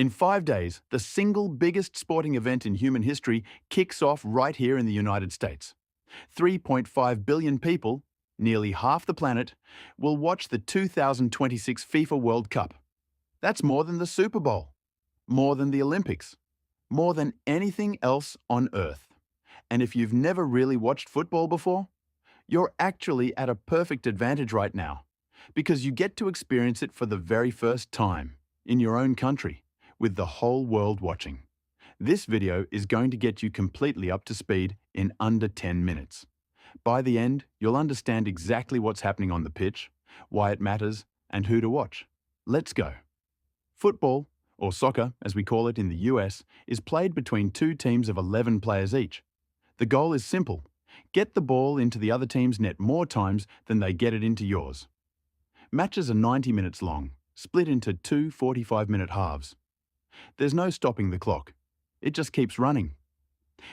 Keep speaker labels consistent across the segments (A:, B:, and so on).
A: In 5 days, the single biggest sporting event in human history kicks off right here in the United States. 3.5 billion people, nearly half the planet, will watch the 2026 FIFA World Cup. That's more than the Super Bowl, more than the Olympics, more than anything else on Earth. And if you've never really watched football before, you're actually at a perfect advantage right now, because you get to experience it for the very first time, in your own country, with the whole world watching. This video is going to get you completely up to speed in under 10 minutes. By the end, you'll understand exactly what's happening on the pitch, why it matters, and who to watch. Let's go. Football, or soccer as we call it in the US, is played between two teams of 11 players each. The goal is simple: get the ball into the other team's net more times than they get it into yours. Matches are 90 minutes long, split into two 45-minute halves. There's no stopping the clock. It just keeps running.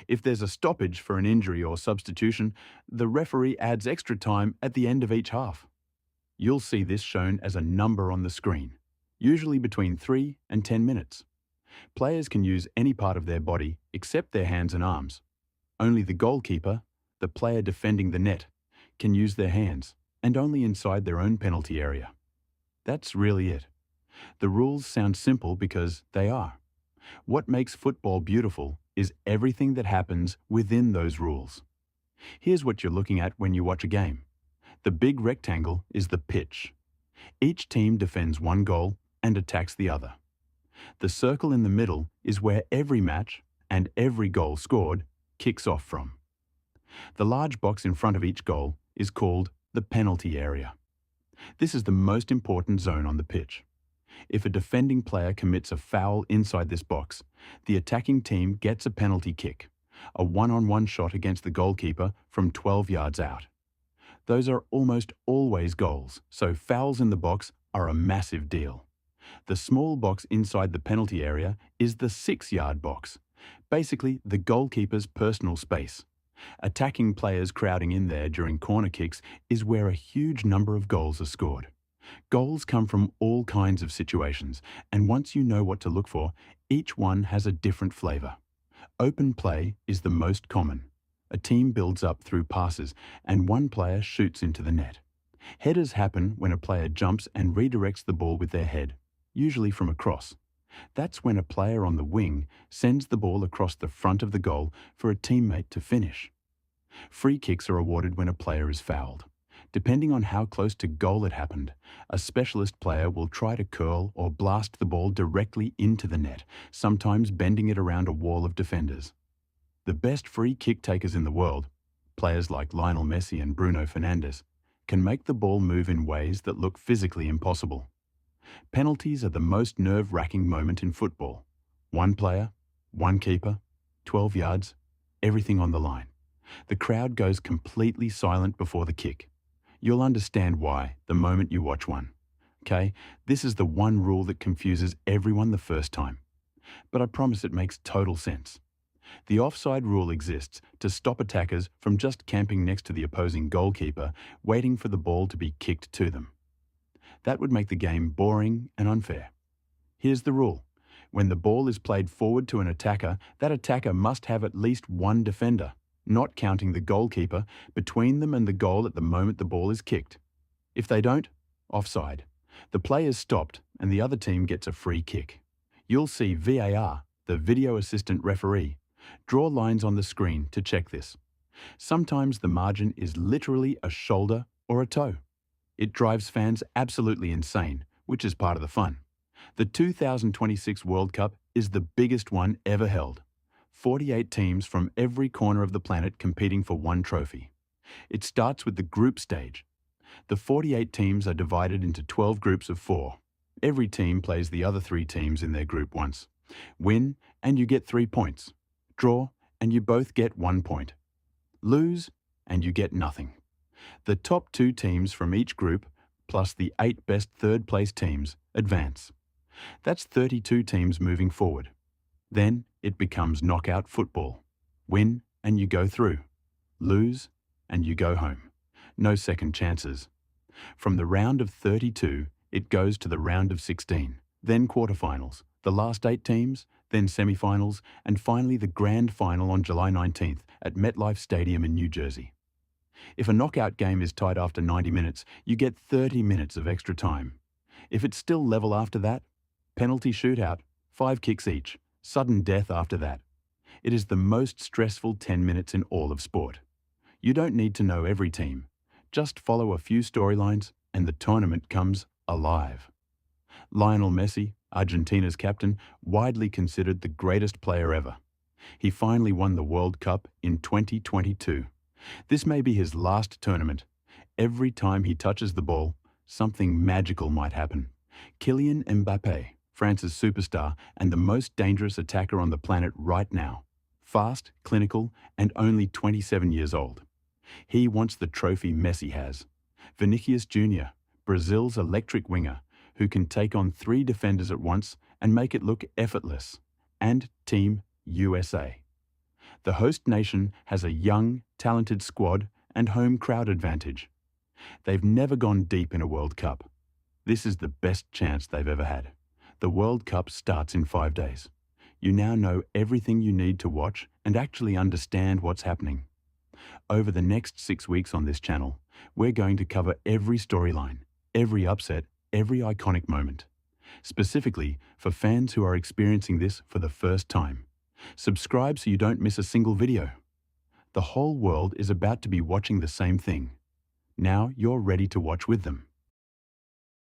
A: If there's a stoppage for an injury or substitution, the referee adds extra time at the end of each half. You'll see this shown as a number on the screen, usually between 3 and 10 minutes. Players can use any part of their body except their hands and arms. Only the goalkeeper, the player defending the net, can use their hands, and only inside their own penalty area. That's really it. The rules sound simple because they are. What makes football beautiful is everything that happens within those rules. Here's what you're looking at when you watch a game. The big rectangle is the pitch. Each team defends one goal and attacks the other. The circle in the middle is where every match and every goal scored kicks off from. The large box in front of each goal is called the penalty area. This is the most important zone on the pitch. If a defending player commits a foul inside this box, the attacking team gets a penalty kick, a one-on-one shot against the goalkeeper from 12 yards out. Those are almost always goals, so fouls in the box are a massive deal. The small box inside the penalty area is the 6-yard box, basically the goalkeeper's personal space. Attacking players crowding in there during corner kicks is where a huge number of goals are scored. Goals come from all kinds of situations, and once you know what to look for, each one has a different flavor. Open play is the most common. A team builds up through passes, and one player shoots into the net. Headers happen when a player jumps and redirects the ball with their head, usually from a cross. That's when a player on the wing sends the ball across the front of the goal for a teammate to finish. Free kicks are awarded when a player is fouled. Depending on how close to goal it happened, a specialist player will try to curl or blast the ball directly into the net, sometimes bending it around a wall of defenders. The best free kick takers in the world, players like Lionel Messi and Bruno Fernandes, can make the ball move in ways that look physically impossible. Penalties are the most nerve-wracking moment in football. One player, one keeper, 12 yards, everything on the line. The crowd goes completely silent before the kick. You'll understand why the moment you watch one. Okay, this is the one rule that confuses everyone the first time. But I promise it makes total sense. The offside rule exists to stop attackers from just camping next to the opposing goalkeeper, waiting for the ball to be kicked to them. That would make the game boring and unfair. Here's the rule. When the ball is played forward to an attacker, that attacker must have at least one defender, not counting the goalkeeper, between them and the goal at the moment the ball is kicked. If they don't, offside. The play is stopped and the other team gets a free kick. You'll see VAR, the video assistant referee, draw lines on the screen to check this. Sometimes the margin is literally a shoulder or a toe. It drives fans absolutely insane, which is part of the fun. The 2026 World Cup is the biggest one ever held. 48 teams from every corner of the planet competing for one trophy. It starts with the group stage. The 48 teams are divided into 12 groups of 4. Every team plays the other 3 teams in their group once. Win, and you get 3 points. Draw, and you both get 1 point. Lose, and you get nothing. The top 2 teams from each group, plus the 8 best third-place teams, advance. That's 32 teams moving forward. Then it becomes knockout football. Win, and you go through. Lose, and you go home. No second chances. From the round of 32, it goes to the round of 16, then quarterfinals, the the last 8 teams, then semi-finals, and finally the grand final on July 19th at MetLife Stadium in New Jersey. If a knockout game is tied after 90 minutes, you get 30 minutes of extra time. If it's still level after that, penalty shootout, 5 kicks each, sudden death after that. It is the most stressful 10 minutes in all of sport. You don't need to know every team. Just follow a few storylines and the tournament comes alive. Lionel Messi, Argentina's captain, widely considered the greatest player ever. He finally won the World Cup in 2022. This may be his last tournament. Every time he touches the ball, something magical might happen. Kylian Mbappé, France's superstar and the most dangerous attacker on the planet right now. Fast, clinical, and only 27 years old. He wants the trophy Messi has. Vinicius Jr., Brazil's electric winger, who can take on 3 defenders at once and make it look effortless. And Team USA. The host nation has a young, talented squad and home crowd advantage. They've never gone deep in a World Cup. This is the best chance they've ever had. The World Cup starts in 5 days. You now know everything you need to watch and actually understand what's happening. Over the next 6 weeks on this channel, we're going to cover every storyline, every upset, every iconic moment. Specifically for fans who are experiencing this for the first time. Subscribe so you don't miss a single video. The whole world is about to be watching the same thing. Now you're ready to watch with them.